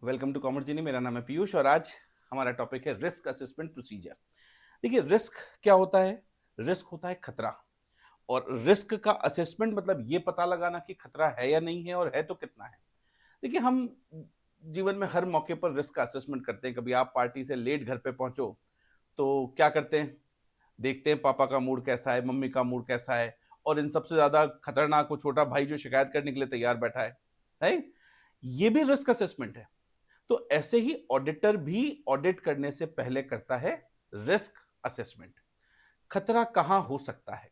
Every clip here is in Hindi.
वेलकम टू कॉमर्स जीनी। मेरा नाम है पीयूष और आज हमारा टॉपिक है रिस्क असेसमेंट प्रोसीजर। देखिए, रिस्क क्या होता है? रिस्क होता है खतरा। और रिस्क का असेसमेंट मतलब ये पता लगाना कि खतरा है या नहीं है, और है तो कितना है। देखिए, हम जीवन में हर मौके पर रिस्क का असेसमेंट करते हैं। कभी आप पार्टी से लेट घर पे पहुंचो तो क्या करते हैं? देखते हैं पापा का मूड कैसा है, मम्मी का मूड कैसा है, और इन सबसे ज्यादा खतरनाक वो छोटा भाई जो शिकायत करने के लिए तैयार बैठा है। ये भी रिस्क असेसमेंट है। तो ऐसे ही ऑडिटर भी ऑडिट करने से पहले करता है रिस्क असेसमेंट। खतरा कहां हो सकता है?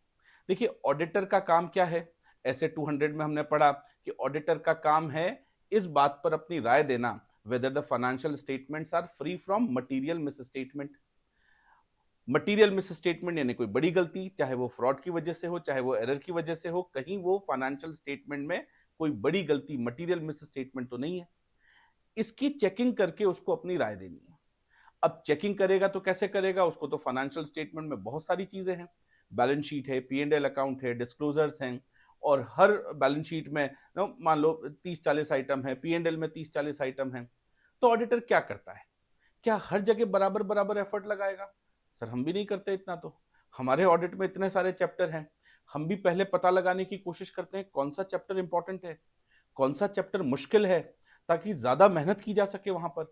देखिए, ऑडिटर का काम क्या है? ऐसे 200 में हमने पढ़ा कि ऑडिटर का काम है इस बात पर अपनी राय देना whether the financial statements are free from material misstatement. Material misstatement यानी कोई बड़ी गलती, चाहे वो फ्रॉड की वजह से हो, चाहे वो एरर की वजह से हो, कहीं वो फाइनेंशियल स्टेटमेंट में कोई बड़ी गलती, मटीरियल मिस स्टेटमेंट तो नहीं है। इसकी चेकिंग करके उसको अपनी राय देनी है। अब चेकिंग करेगा तो कैसे करेगा? उसको तो फाइनेंशियल स्टेटमेंट में बहुत सारी चीजें हैं। बैलेंस शीट है, P&L अकाउंट है, डिस्क्लोजर्स हैं, और हर बैलेंस शीट में मान लो 30-40 आइटम है, P&L में 30-40 आइटम है। तो ऑडिटर क्या करता है? क्या हर जगह बराबर बराबर एफर्ट लगाएगा? सर, हम भी नहीं करते इतना। तो हमारे ऑडिट में इतने सारे चैप्टर हैं, हम भी पहले पता लगाने की कोशिश करते हैं कौन सा चैप्टर इंपॉर्टेंट है, कौन सा चैप्टर मुश्किल है, ताकि ज्यादा मेहनत की जा सके वहां पर।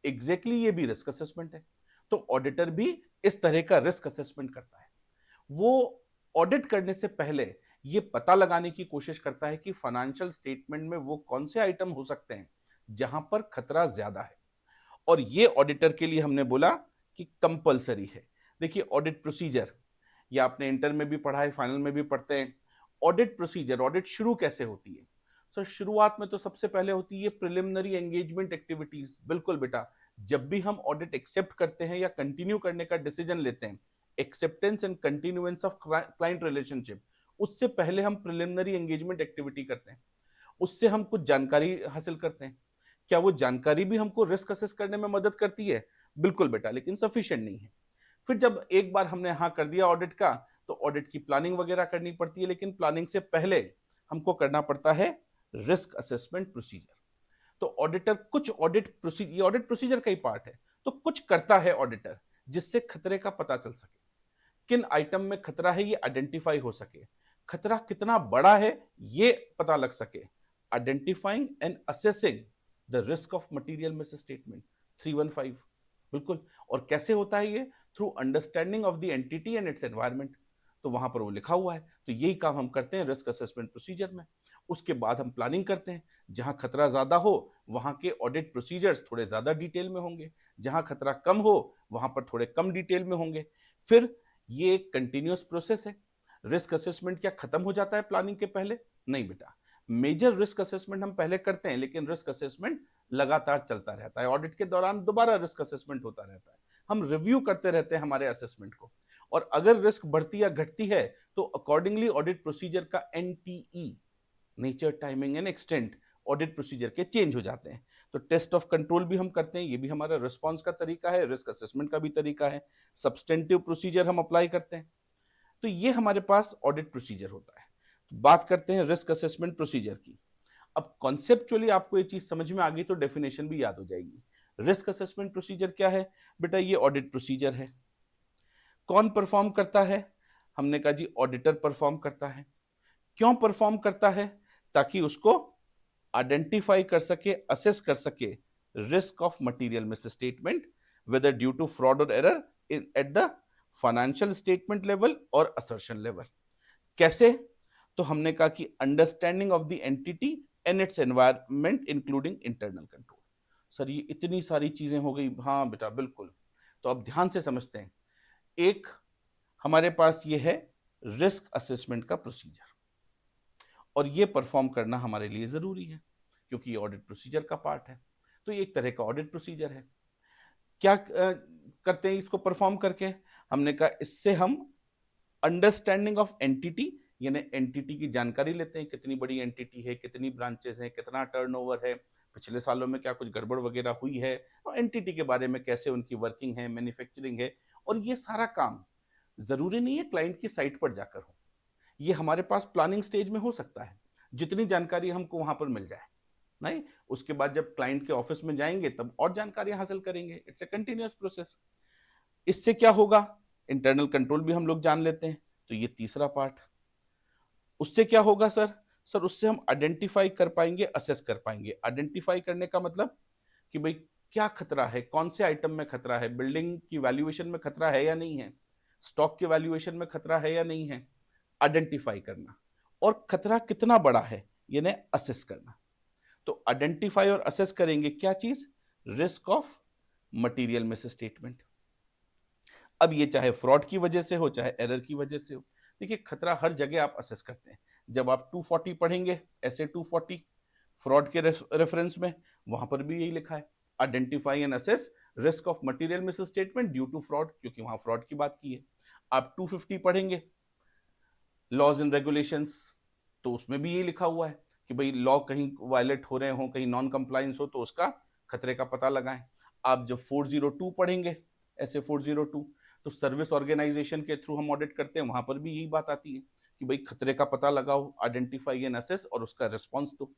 एग्जैक्टली ये भी रिस्क असेसमेंट है। तो ऑडिटर भी इस तरह का रिस्क असेसमेंट करता है। वो ऑडिट करने से पहले ये पता लगाने की कोशिश करता है कि फाइनेंशियल स्टेटमेंट में वो कौन से आइटम हो सकते हैं जहां पर खतरा ज्यादा है। और ये ऑडिटर के लिए हमने बोला कि कंपलसरी है। देखिए, ऑडिट प्रोसीजर, ये आपने इंटर में भी पढ़ा है, फाइनल में भी पढ़ते हैं। ऑडिट प्रोसीजर, ऑडिट शुरू कैसे होती है? सर, शुरुआत में तो सबसे पहले होती है प्रिलिमिनरी एंगेजमेंट एक्टिविटीज। बिल्कुल बेटा, जब भी हम ऑडिट एक्सेप्ट करते हैं या कंटिन्यू करने का डिसीजन लेते हैं, acceptance and continuance of client relationship, उससे पहले हम प्रिलिमिनरी एंगेजमेंट एक्टिविटी करते हैं। उससे हम कुछ जानकारी हासिल करते हैं। क्या वो जानकारी भी हमको रिस्क असेस करने में मदद करती है? बिल्कुल बेटा, लेकिन सफिशिएंट नहीं है। फिर जब एक बार हमने हाँ कर दिया ऑडिट का, तो ऑडिट की प्लानिंग वगैरह करनी पड़ती है, लेकिन प्लानिंग से पहले हमको करना पड़ता है रिस्क असेसमेंट प्रोसीजर। तो ऑडिटर कुछ ऑडिट प्रोसीजर का ही पार्ट है। तो कुछ करता है ऑडिटर जिससे खतरे का पता चल सके, किन आइटम में खतरा है ये आइडेंटिफाई हो सके, खतरा कितना बड़ा है ये पता लग सके। Identifying and assessing the risk of material miss statement, 315। बिल्कुल। और कैसे होता है ये? Through understanding of the entity and its environment. तो वहां पर वो लिखा हुआ है। तो यही काम हम करते हैं रिस्क असेसमेंट प्रोसीजर में। उसके बाद हम प्लानिंग करते हैं। जहां खतरा ज्यादा हो वहां के ऑडिट प्रोसीजर्स थोड़े ज्यादा डिटेल में होंगे, जहां खतरा कम हो वहां पर थोड़े कम डिटेल में होंगे। फिर ये एक कंटिन्यूअस प्रोसेस है। रिस्क असेसमेंट क्या खत्म हो जाता है प्लानिंग के पहले? नहीं बेटा। मेजर रिस्क असेसमेंट हम पहले करते हैं, लेकिन रिस्क असेसमेंट लगातार चलता रहता है। ऑडिट के दौरान दोबारा रिस्क असेसमेंट होता रहता है। हम रिव्यू करते रहते हैं हमारे असेसमेंट को। और अगर रिस्क बढ़ती या घटती है तो अकॉर्डिंगली ऑडिट प्रोसीजर का NTE, nature, timing and extent, audit procedure के चेंज हो जाते हैं। तो टेस्ट ऑफ कंट्रोल भी हम करते हैं, ये भी हमारा रिस्पॉन्स का तरीका है, रिस्क असेसमेंट का भी तरीका है। सब्सटेंटिव प्रोसीजर हम अप्लाई करते हैं। तो ये हमारे पास ऑडिट प्रोसीजर होता है। तो बात करते हैं रिस्क असेसमेंट प्रोसीजर की। अब कॉन्सेप्चुअली आपको ये चीज समझ में आ गई तो डेफिनेशन भी याद हो जाएगी। रिस्क असेसमेंट प्रोसीजर क्या है? बेटा, ये ऑडिट प्रोसीजर है। कौन परफॉर्म करता है? हमने कहा जी ऑडिटर परफॉर्म करता है। क्यों परफॉर्म करता है? ताकि उसको आइडेंटिफाई कर सके, असेस कर सके risk of material misstatement, whether due to fraud और error at the financial statement level और असर्शन लेवल। कैसे? तो हमने कहा कि understanding of the entity and its environment including internal control. Sir, ये इतनी सारी चीजें हो गई। हाँ बेटा, बिल्कुल। तो अब ध्यान से समझते हैं। एक हमारे पास ये है रिस्क असेसमेंट का प्रोसीजर, और ये परफॉर्म करना हमारे लिए जरूरी है क्योंकि ये ऑडिट प्रोसीजर का पार्ट है। तो ये एक तरह का ऑडिट प्रोसीजर है। क्या करते हैं इसको परफॉर्म करके? हमने कहा इससे हम अंडरस्टैंडिंग ऑफ एंटिटी, यानी एंटिटी की जानकारी लेते हैं। कितनी बड़ी एंटिटी है, कितनी ब्रांचेस हैं, कितना टर्नओवर है, पिछले सालों में क्या कुछ गड़बड़ वगैरह हुई है, और एंटिटी के बारे में कैसे उनकी वर्किंग है, मैन्युफैक्चरिंग है। और ये सारा काम जरूरी नहीं है क्लाइंट की साइट पर जाकर हो, ये हमारे पास प्लानिंग स्टेज में हो सकता है, जितनी जानकारी हमको वहां पर मिल जाए नहीं, उसके बाद जब क्लाइंट के ऑफिस में जाएंगे तब और जानकारी हासिल करेंगे। It's a continuous process. इससे क्या होगा, इंटरनल कंट्रोल भी हम लोग जान लेते हैं, तो ये तीसरा पार्ट। उससे क्या होगा सर? सर उससे हम आइडेंटिफाई कर पाएंगे, असेस कर पाएंगे। आइडेंटिफाई करने का मतलब कि भाई क्या खतरा है, कौन से आइटम में खतरा है, बिल्डिंग की वैल्यूएशन में खतरा है या नहीं है, स्टॉक के वैल्यूएशन में खतरा है या नहीं है, आइडेंटिफाई करना। और खतरा कितना बड़ा है यानी असेस करना। तो आइडेंटिफाई और असेस करेंगे क्या चीज? Risk of material miss statement. अब ये चाहे फ्रॉड की वजह से हो चाहे एरर की वजह से हो, देखिए खतरा हर जगह आप असेस करते हैं। जब आप 240 पढ़ेंगे, ऐसे 240 फ्रॉड के रेफरेंस में, वहां पर भी यही लिखा है, identify and assess risk of material misstatement due to fraud, क्योंकि वहां फ्रॉड की बात की है। आप 250 पढ़ेंगे, लॉज एंड रेगुलेशंस, तो उसमें भी यही लिखा हुआ है कि भाई लॉ कहीं वायलेट हो रहे हो, कहीं नॉन कंप्लायंस हो, तो उसका खतरे का पता लगाएं। आप जब 402 पढ़ेंगे, ऐसे 402, तो सर्विस ऑर्गेनाइजेशन के थ्रू हम ऑडिट करते हैं, वहां पर भी यही बात आती है कि भाई खतरे का पता लगाओ, आइडेंटिफाई एंड असेस, और उसका रिस्पॉन्स दो।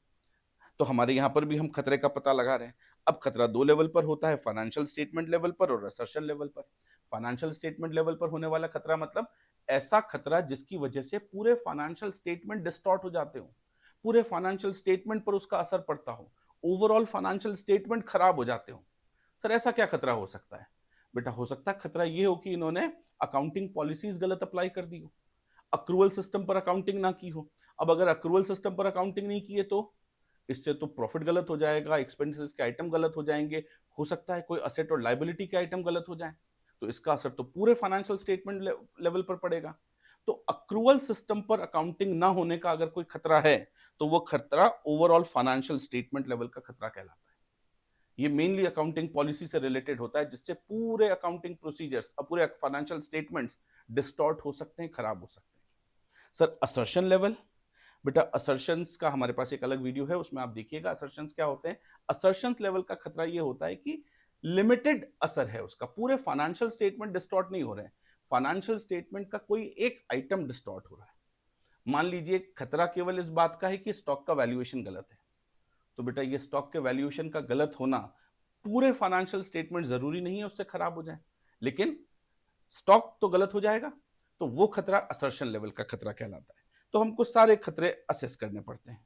तो हमारे यहाँ पर भी हम खतरे का पता लगा रहे हैं। अब खतरा दो लेवल पर होता है, फाइनेंशियल स्टेटमेंट लेवल पर और असर्शन लेवल पर। फाइनेंशियल स्टेटमेंट लेवल पर होने वाला खतरा मतलब ऐसा खतरा जिसकी वजह से पूरे फाइनेंशियल स्टेटमेंट डिस्टॉर्ट हो जाते हो, पूरे फाइनेंशियल स्टेटमेंट पर उसका असर पड़ता हो, ओवरऑल फाइनेंशियल स्टेटमेंट खराब हो जाते हो। सर ऐसा क्या खतरा हो सकता है? बेटा हो सकता है खतरा ये हो कि इन्होंने अकाउंटिंग पॉलिसीज गलत अप्लाई कर दी हो, अक्रूवल सिस्टम पर अकाउंटिंग ना की हो। अब अगर अक्रूवल सिस्टम पर अकाउंटिंग नहीं की है तो इससे तो प्रॉफिट गलत हो जाएगा, एक्सपेंसेस के आइटम गलत हो जाएंगे, हो सकता है कोई असेट और लाइबिलिटी के आइटम गलत हो जाए, तो इसका असर तो पूरे फाइनेंशियल स्टेटमेंट लेवल पर पड़ेगा। तो अक्रूवल सिस्टम पर अकाउंटिंग ना होने का अगर कोई खतरा है तो वो खतरा ओवरऑल फाइनेंशियल स्टेटमेंट लेवल का खतरा कहलाता है। ये मेनली अकाउंटिंग पॉलिसी से रिलेटेड होता है, जिससे पूरे अकाउंटिंग प्रोसीजर्स, पूरे फाइनेंशियल स्टेटमेंट्स डिस्टॉर्ट हो सकते हैं, खराब हो सकते हैं। सर असर्शन लेवल, बेटा असर्शंस का हमारे पास एक अलग वीडियो है, उसमें आप देखिएगा असर्शंस क्या होते हैं। असर्शंस लेवल का खतरा ये होता है कि लिमिटेड असर है उसका, पूरे फाइनेंशियल स्टेटमेंट डिस्टॉर्ट नहीं हो रहे हैं, फाइनेंशियल स्टेटमेंट का कोई एक आइटम डिस्टॉर्ट हो रहा है। मान लीजिए खतरा केवल इस बात का है कि स्टॉक का वैल्यूएशन गलत है, तो बेटा ये स्टॉक के वैल्यूएशन का गलत होना पूरे फाइनेंशियल स्टेटमेंट जरूरी नहीं है उससे खराब हो जाए, लेकिन स्टॉक तो गलत हो जाएगा, तो वो खतरा असर्शन लेवल का खतरा कहलाता है। तो हमको सारे खतरे असेस करने पड़ते हैं।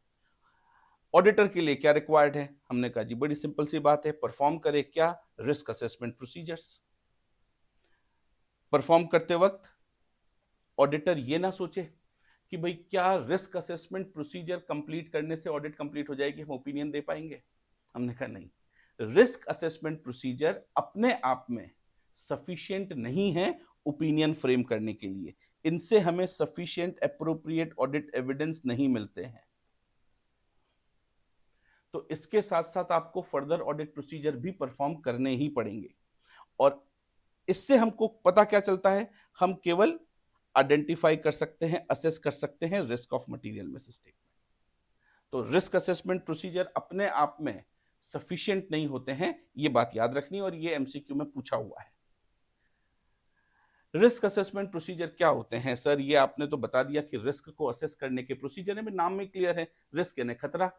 ऑडिटर के लिए क्या रिक्वायर्ड है? हमने कहा जी बड़ी सिंपल सी बात है, परफॉर्म करे क्या? Risk assessment procedures. परफॉर्म करते वक्त ऑडिटर ये ना सोचे कि भाई क्या रिस्क असेसमेंट प्रोसीजर कंप्लीट करने से ऑडिट कंप्लीट हो जाएगी, हम ओपिनियन दे पाएंगे। हमने कहा नहीं, रिस्क असेसमेंट प्रोसीजर अपने आप में सफिशिएंट नहीं है ओपिनियन फ्रेम करने के लिए, इनसे हमें सफिशिएंट अप्रोप्रिएट ऑडिट एविडेंस नहीं मिलते हैं। तो इसके साथ साथ आपको फर्दर ऑडिट प्रोसीजर भी परफॉर्म करने ही पड़ेंगे। और इससे हमको पता क्या चलता है? हम केवल आइडेंटिफाई कर सकते हैं, असेस कर सकते हैं risk of material miss statement. तो रिस्क असेसमेंट प्रोसीजर अपने आप में सफिशिएंट नहीं होते हैं, ये बात याद रखनी, और ये एमसीक्यू में पूछा हुआ है। रिस्क असेसमेंट प्रोसीजर क्या होते हैं सर? ये आपने तो बता दिया कि रिस्क को असेस करने के प्रोसीजर है, नाम में क्लियर है, रिस्क यानी खतरा,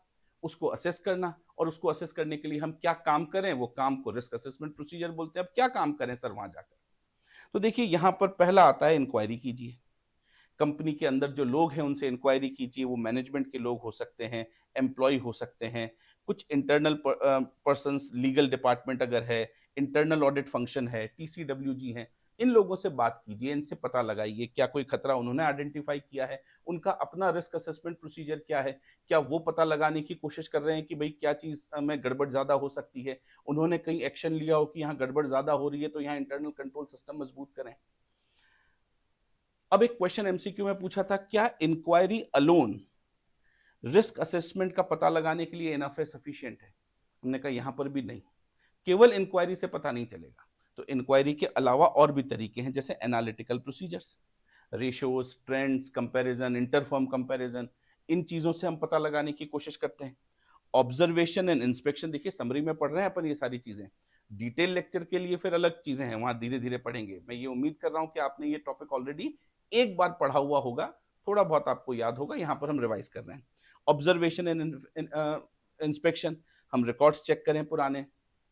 उसको असेस करना, और उसको असेस करने के लिए हम क्या काम करें, वो काम को रिस्क असेसमेंट प्रोसीजर बोलते हैं। अब क्या काम करें सर वहां जाकर? तो देखिए यहां पर पहला आता है इंक्वायरी कीजिए, कंपनी के अंदर जो लोग हैं उनसे इंक्वायरी कीजिए, वो मैनेजमेंट के लोग हो सकते हैं, एम्प्लॉय हो सकते हैं, कुछ इंटरनल पर्सन्स, लीगल डिपार्टमेंट अगर है, इंटरनल ऑडिट फंक्शन है, टीसीडब्ल्यूजी है, इन लोगों से बात कीजिए, इनसे पता लगाइए क्या कोई खतरा उन्होंने आइडेंटिफाई किया है, उनका अपना रिस्क असेसमेंट प्रोसीजर क्या है, क्या वो पता लगाने की कोशिश कर रहे हैं कि भाई क्या चीज में गड़बड़ ज्यादा हो सकती है, उन्होंने कहीं एक्शन लिया हो कि यहाँ गड़बड़ ज्यादा हो रही है तो यहाँ इंटरनल कंट्रोल सिस्टम मजबूत करें। अब एक क्वेश्चन एमसीक्यू में पूछा था, क्या इंक्वायरी अलोन रिस्क असेसमेंट का पता लगाने के लिए इनफ है, सफिशिएंट है? हमने कहा यहां पर भी नहीं, केवल इंक्वायरी से पता नहीं चलेगा। तो इंक्वायरी के अलावा और भी तरीके हैं, जैसे analytical procedures, ratios, trends, comparison, interfirm comparison, इन चीजों से हम पता लगाने की कोशिश करते हैं। ऑब्जर्वेशन एंड इंस्पेक्शन, देखिए समरी में पढ़ रहे हैं अपन ये सारी चीजें, डिटेल लेक्चर के लिए फिर अलग चीजें हैं, वहां धीरे धीरे पढ़ेंगे। मैं ये उम्मीद कर रहा हूं कि आपने ये टॉपिक ऑलरेडी एक बार पढ़ा हुआ होगा, थोड़ा बहुत आपको याद होगा, यहां पर हम रिवाइज कर रहे हैं। ऑब्जर्वेशन एंड इंस्पेक्शन, हम रिकॉर्ड्स चेक करें पुराने,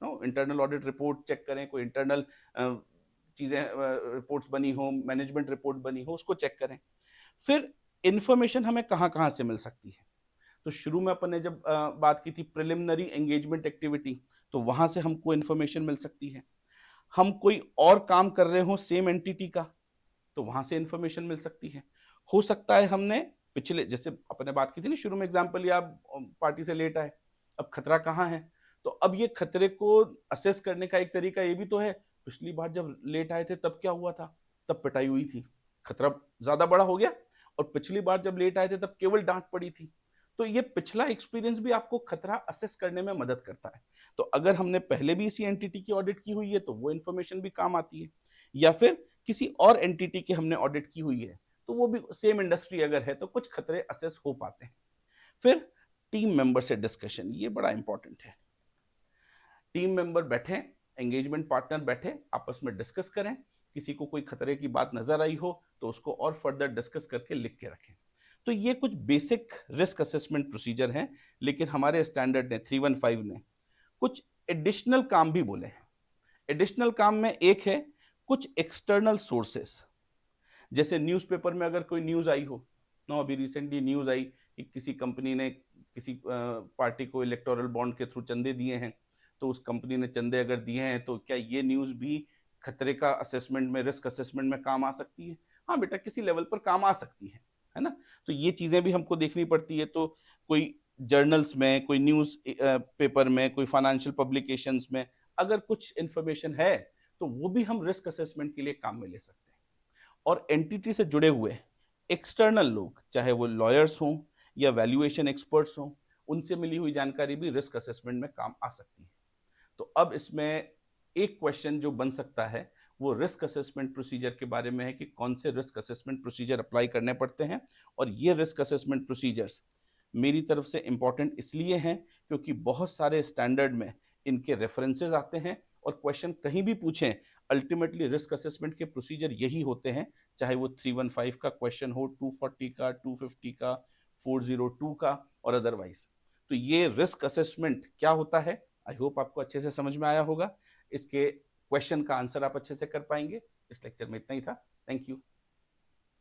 no, internal audit report check करें, कोई इंटरनल चीजें रिपोर्ट्स बनी हो, मैनेजमेंट रिपोर्ट बनी हो, उसको चेक करें। फिर इंफॉर्मेशन हमें कहाँ कहाँ से मिल सकती है? तो शुरू में अपन ने जब बात की थी प्रिलिमिनरी एंगेजमेंट एक्टिविटी, तो वहां से हमको इंफॉर्मेशन मिल सकती है। हम कोई और काम कर रहे हो सेम एंटिटी का, तो वहां से इंफॉर्मेशन मिल सकती है। हो सकता है हमने पिछले, जैसे अपने बात की थी ना शुरू में एग्जांपल, या आप पार्टी से लेट आए, अब खतरा कहाँ है? तो अब ये खतरे को असेस करने का एक तरीका ये भी तो है, पिछली बार जब लेट आए थे तब क्या हुआ था? तब पिटाई हुई थी, खतरा ज्यादा बड़ा हो गया। और पिछली बार जब लेट आए थे तब केवल डांट पड़ी थी। तो ये पिछला एक्सपीरियंस भी आपको खतरा असेस करने में मदद करता है। तो अगर हमने पहले भी इसी एंटिटी की ऑडिट की हुई है तो वो इन्फॉर्मेशन भी काम आती है, या फिर किसी और एंटिटी की हमने ऑडिट की हुई है तो वो भी सेम इंडस्ट्री अगर है तो कुछ खतरे असेस हो पाते हैं। फिर टीम मेंबर से डिस्कशन, ये बड़ा इंपॉर्टेंट है। टीम मेंबर बैठे, एंगेजमेंट पार्टनर बैठे, आपस में डिस्कस करें। किसी को कोई खतरे की बात नजर आई हो तो उसको और फर्दर डिस्कस करके लिख के रखें। तो ये कुछ बेसिक रिस्क असेसमेंट प्रोसीजर हैं, लेकिन हमारे स्टैंडर्ड ने 315 ने कुछ एडिशनल काम भी बोले हैं। एडिशनल काम में एक है कुछ एक्सटर्नल सोर्सेस, जैसे न्यूज़पेपर में अगर कोई न्यूज़ आई हो, नो, अभी रिसेंटली न्यूज़ आई कि किसी कंपनी ने किसी पार्टी को इलेक्टोरल बॉन्ड के थ्रू चंदे दिए हैं, तो उस कंपनी ने चंदे अगर दिए हैं तो क्या ये न्यूज़ भी खतरे का असेसमेंट में, रिस्क असेसमेंट में काम आ सकती है? हाँ बेटा, किसी लेवल पर काम आ सकती है ना? तो ये चीज़ें भी हमको देखनी पड़ती है। तो कोई जर्नल्स में, कोई न्यूज़ पेपर में, कोई फाइनेंशियल पब्लिकेशंस में अगर कुछ इंफॉर्मेशन है तो वो भी हम रिस्क असेसमेंट के लिए काम में ले सकते हैं। और एंटिटी से जुड़े हुए एक्सटर्नल लोग, चाहे वो लॉयर्स हों या वैल्यूएशन एक्सपर्ट्स हों, उनसे मिली हुई जानकारी भी रिस्क असेसमेंट में काम आ सकती है। तो अब इसमें एक क्वेश्चन जो बन सकता है वो रिस्क असेसमेंट प्रोसीजर के बारे में है कि कौन से रिस्क असेसमेंट प्रोसीजर अप्लाई करने पड़ते हैं। और ये रिस्क असेसमेंट प्रोसीजर्स मेरी तरफ से इंपॉर्टेंट इसलिए हैं क्योंकि बहुत सारे स्टैंडर्ड में इनके रेफरेंसेस आते हैं, और क्वेश्चन कहीं भी पूछें अल्टीमेटली रिस्क असेसमेंट के प्रोसीजर यही होते हैं, चाहे वो 315 का क्वेश्चन हो, 240 का, 250 का, 402 का और अदरवाइज। तो ये रिस्क असेसमेंट क्या होता है, आई होप आपको अच्छे से समझ में आया होगा। इसके क्वेश्चन का आंसर आप अच्छे से कर पाएंगे। इस लेक्चर में इतना ही था। Thank you.